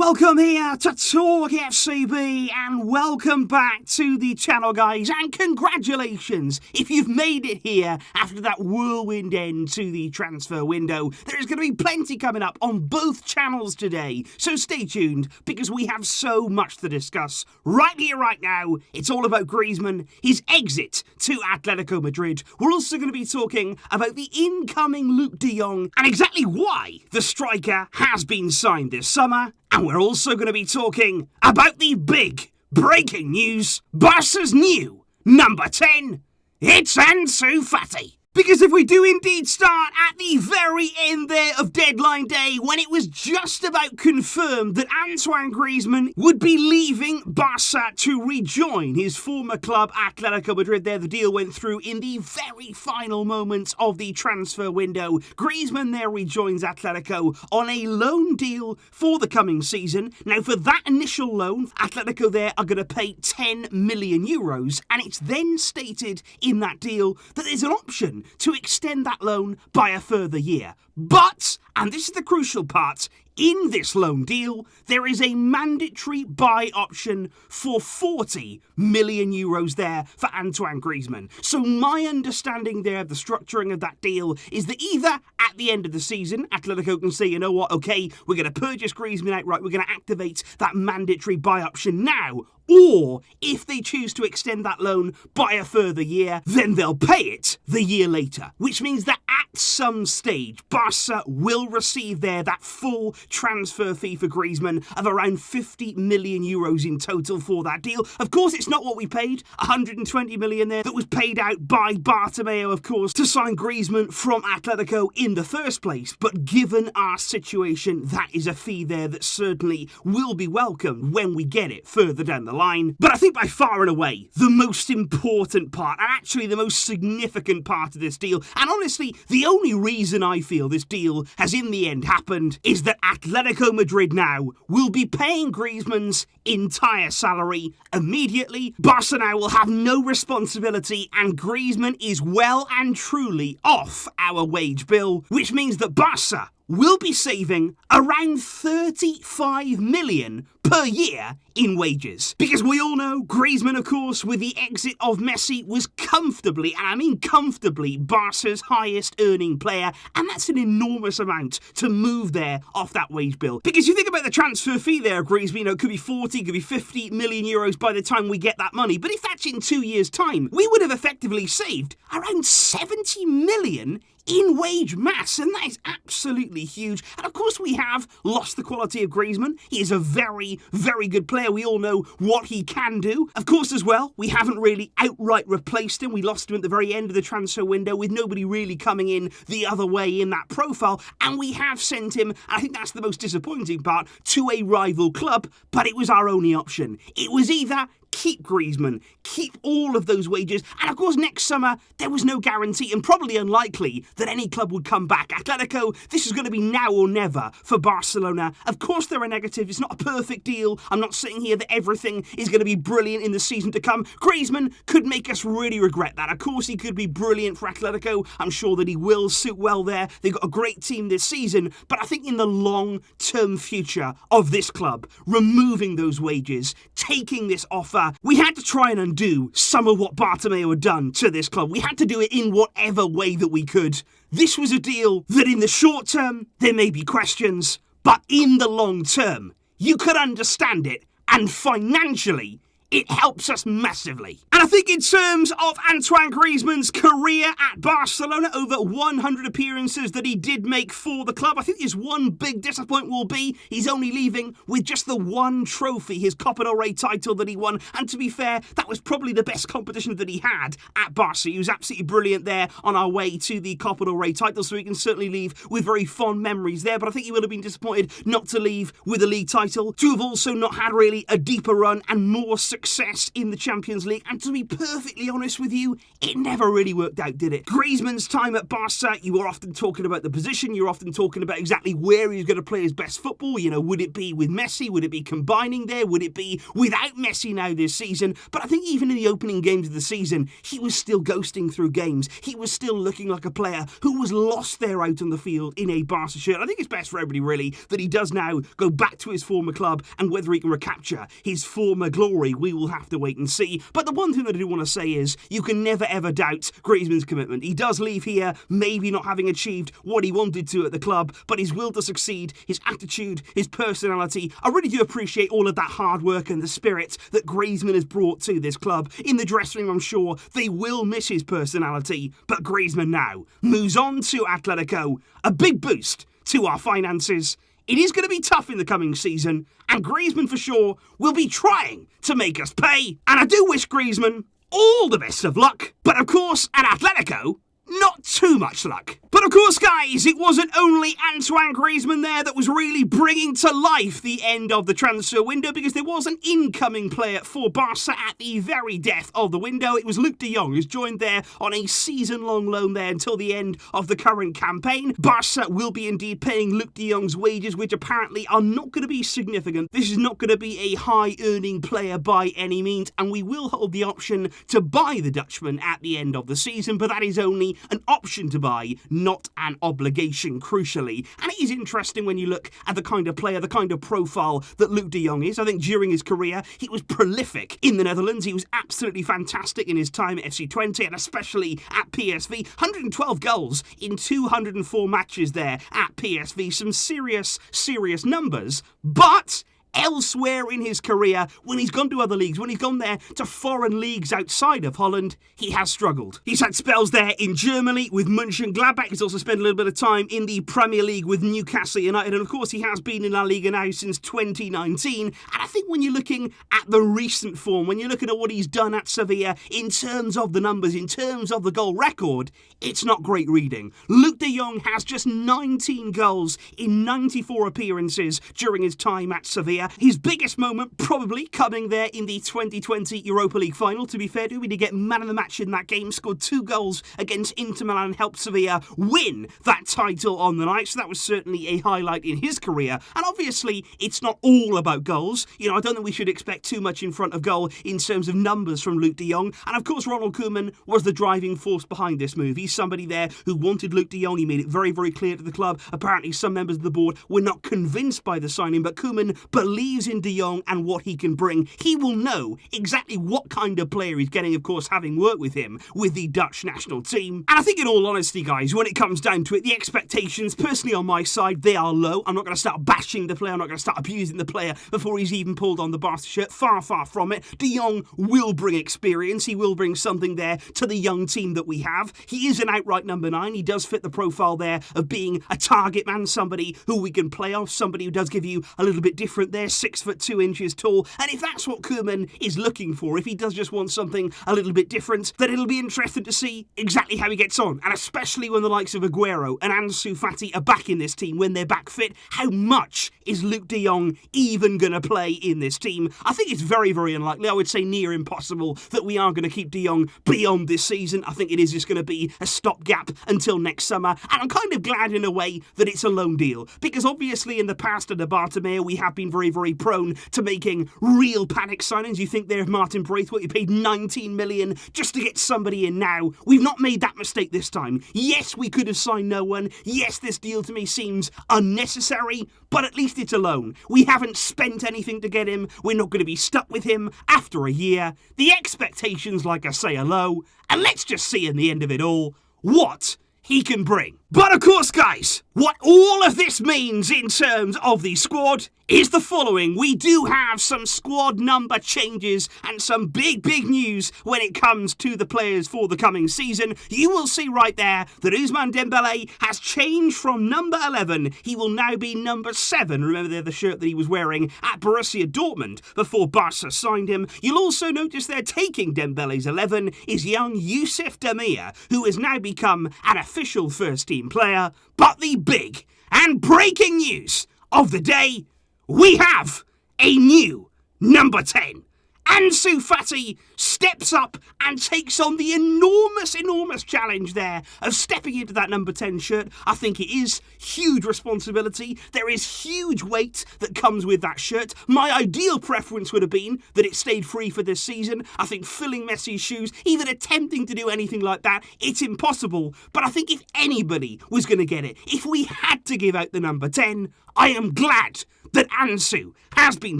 welcome here to TalkFCB and welcome back to the channel, guys, and congratulations if you've made it here after that whirlwind end to the transfer window. There is going to be plenty coming up on both channels today, so stay tuned because we have so much to discuss. Right here, right now, it's all about Griezmann, his exit to Atlético Madrid. We're also going to be talking about the incoming Luuk De Jong and exactly why the striker has been signed this summer. And we're also going to be talking about the big breaking news. Barca's new number 10, it's Ansu Fati. Because if we do indeed start at the very end there of deadline day, when it was just about confirmed that Antoine Griezmann would be leaving Barca to rejoin his former club Atlético Madrid there, the deal went through in the very final moments of the transfer window. Griezmann there rejoins Atlético on a loan deal for the coming season. Now for that initial loan, Atlético there are going to pay 10 million euros, and it's then stated in that deal that there's an option to extend that loan by a further year. But, and this is the crucial part, in this loan deal, there is a mandatory buy option for 40 million euros there for Antoine Griezmann. So my understanding there of the structuring of that deal is that either at the end of the season, Atletico can say, you know what, okay, we're going to purchase Griezmann outright, we're going to activate that mandatory buy option now, or if they choose to extend that loan by a further year, then they'll pay it the year later. Which means that at some stage, Barca will receive there that full transfer fee for Griezmann of around 50 million euros in total for that deal. Of course, it's not what we paid, 120 million there that was paid out by Bartomeu, of course, to sign Griezmann from Atletico in the first place. But given our situation, that is a fee there that certainly will be welcomed when we get it further down the line. But I think by far and away, the most important part, and actually the most significant part of this deal, and honestly, the only reason I feel this deal has in the end happened, is that Atlético Madrid now will be paying Griezmann's entire salary immediately. Barca now will have no responsibility, and Griezmann is well and truly off our wage bill, which means that Barca will be saving around 35 million per year in wages. Because we all know Griezmann, of course, with the exit of Messi, was comfortably, and I mean comfortably, Barca's highest earning player, and that's an enormous amount to move there off that wage bill. Because you think about the transfer fee there, Griezmann, you know, it could be 40, it could be 50 million euros by the time we get that money. But if that's in 2 years' time, we would have effectively saved around 70 million in wage mass, and that is absolutely huge. And of course we have lost the quality of Griezmann. He is a very, very good player. We all know what he can do. Of course as well, we haven't really outright replaced him. We lost him at the very end of the transfer window with nobody really coming in the other way in that profile, and we have sent him, and I think that's the most disappointing part, to a rival club, but it was our only option. It was either keep Griezmann, keep all of those wages, and of course next summer there was no guarantee and probably unlikely that any club would come back. Atletico, this is going to be now or never for Barcelona. Of course there are negatives, it's not a perfect deal. I'm not saying here that everything is going to be brilliant in the season to come. Griezmann could make us really regret that. Of course he could be brilliant for Atletico. I'm sure that he will suit well there. They've got a great team this season, but I think in the long-term future of this club, removing those wages, taking this offer, we had to try and undo some of what Bartomeu had done to this club. We had to do it in whatever way that we could. This was a deal that in the short term, there may be questions, but in the long term, you could understand it, and financially, it helps us massively. And I think in terms of Antoine Griezmann's career at Barcelona, over 100 appearances that he did make for the club, I think his one big disappointment will be he's only leaving with just the one trophy, his Copa del Rey title that he won. And to be fair, that was probably the best competition that he had at Barca. He was absolutely brilliant there on our way to the Copa del Rey title, so he can certainly leave with very fond memories there. But I think he would have been disappointed not to leave with a league title, to have also not had really a deeper run and more success success in the Champions League, and to be perfectly honest with you, it never really worked out, did it? Griezmann's time at Barca, you were often talking about the position, you're often talking about exactly where he's going to play his best football. You know, would it be with Messi? Would it be combining there? Would it be without Messi now this season? But I think even in the opening games of the season, he was still ghosting through games. He was still looking like a player who was lost there out on the field in a Barca shirt. I think it's best for everybody, really, that he does now go back to his former club, and whether he can recapture his former glory, we will have to wait and see. But the one thing that I do want to say is, you can never ever doubt Griezmann's commitment. He does leave here, maybe not having achieved what he wanted to at the club, but his will to succeed, his attitude, his personality. I really do appreciate all of that hard work and the spirit that Griezmann has brought to this club. In the dressing room, I'm sure they will miss his personality, but Griezmann now moves on to Atletico. A big boost to our finances. It is going to be tough in the coming season, and Griezmann for sure will be trying to make us pay. And I do wish Griezmann all the best of luck, but of course at Atletico, not too much luck. But of course, guys, it wasn't only Antoine Griezmann there that was really bringing to life the end of the transfer window, because there was an incoming player for Barca at the very depth of the window. It was Luuk De Jong, who's joined there on a season-long loan there until the end of the current campaign. Barca will be indeed paying Luuk De Jong's wages, which apparently are not going to be significant. This is not going to be a high-earning player by any means, and we will hold the option to buy the Dutchman at the end of the season, but that is only an option to buy, not an obligation, crucially. And it is interesting when you look at the kind of player, the kind of profile that Luuk De Jong is. I think during his career, he was prolific in the Netherlands. He was absolutely fantastic in his time at FC Twente, and especially at PSV. 112 goals in 204 matches there at PSV. Some serious numbers, but elsewhere in his career, when he's gone to other leagues, when he's gone there to foreign leagues outside of Holland, he has struggled. He's had spells there in Germany with Mönchengladbach. He's also spent a little bit of time in the Premier League with Newcastle United, and of course he has been in La Liga now since 2019. And I think when you're looking at the recent form, when you're looking at what he's done at Sevilla in terms of the numbers, in terms of the goal record, it's not great reading. Luuk De Jong has just 19 goals in 94 appearances during his time at Sevilla. His biggest moment probably coming there in the 2020 Europa League final. To be fair to him, he did get man of the match in that game, scored 2 goals against Inter Milan and helped Sevilla win that title on the night. So that was certainly a highlight in his career. And obviously, it's not all about goals. You know, I don't think we should expect too much in front of goal in terms of numbers from Luuk De Jong. And of course, Ronald Koeman was the driving force behind this move. He's somebody there who wanted Luuk De Jong. He made it very, very clear to the club. Apparently, some members of the board were not convinced by the signing, but Koeman believes in De Jong and what he can bring. He will know exactly what kind of player he's getting, of course, having worked with him with the Dutch national team. And I think in all honesty, guys, when it comes down to it, the expectations, personally on my side, they are low. I'm not going to start bashing the player. I'm not going to start abusing the player before he's even pulled on the Barca shirt. Far, far from it. De Jong will bring experience. He will bring something there to the young team that we have. He is an outright number 9. He does fit the profile there of being a target man, somebody who we can play off, somebody who does give you a little bit different there, 6'2" tall. And if that's what Koeman is looking for, if he does just want something a little bit different, then it'll be interesting to see exactly how he gets on. And especially when the likes of Aguero and Ansu Fati are back in this team, when they're back fit, how much is Luuk De Jong even going to play in this team? I think it's very, very unlikely. I would say near impossible that we are going to keep De Jong beyond this season. I think it is just going to be a stopgap until next summer. And I'm kind of glad in a way that it's a loan deal, because obviously in the past under Bartomeu, we have been very, very prone to making real panic signings. You think there of Martin Braithwaite, you paid 19 million just to get somebody in now. We've not made that mistake this time. Yes, we could have signed no one. Yes, this deal to me seems unnecessary, but at least it's a loan. We haven't spent anything to get him. We're not going to be stuck with him after a year. The expectations, like I say, are low, and let's just see in the end of it all what he can bring. But of course, guys, what all of this means in terms of the squad is the following. We do have some squad number changes and some big news when it comes to the players for the coming season. You will see right there that Ousmane Dembele has changed from number 11. He will now be number 7. Remember there the shirt that he was wearing at Borussia Dortmund before Barca signed him. You'll also notice they're taking Dembele's 11 is young Youssef Demir, who has now become an official first-team player. But the big and breaking news of the day, we have a new number 10. Ansu Fati steps up and takes on the enormous challenge there of stepping into that number 10 shirt. I think it is huge responsibility. There is huge weight that comes with that shirt. My ideal preference would have been that it stayed free for this season. I think filling Messi's shoes, even attempting to do anything like that, it's impossible. But I think if anybody was going to get it, if we had to give out the number 10, I am glad that Ansu has been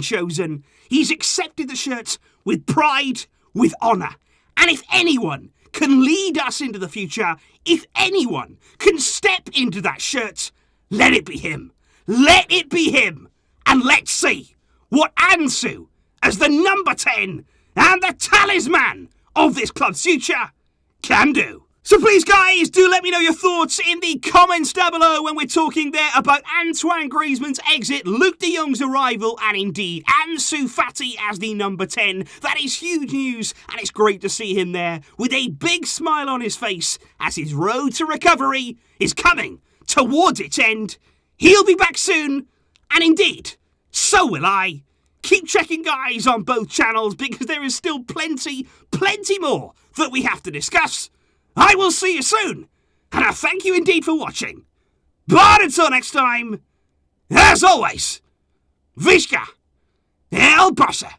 chosen. He's accepted the shirt with pride, with honour. And if anyone can lead us into the future, if anyone can step into that shirt, let it be him. Let it be him. And let's see what Ansu, as the number 10 and the talisman of this club's future, can do. So please, guys, do let me know your thoughts in the comments down below when we're talking there about Antoine Griezmann's exit, Luuk De Jong's arrival, and indeed Ansu Fati as the number 10. That is huge news, and it's great to see him there with a big smile on his face as his road to recovery is coming towards its end. He'll be back soon, and indeed, so will I. Keep checking, guys, on both channels because there is still plenty more that we have to discuss. I will see you soon, and I thank you indeed for watching. But until next time, as always, Visca El Barça.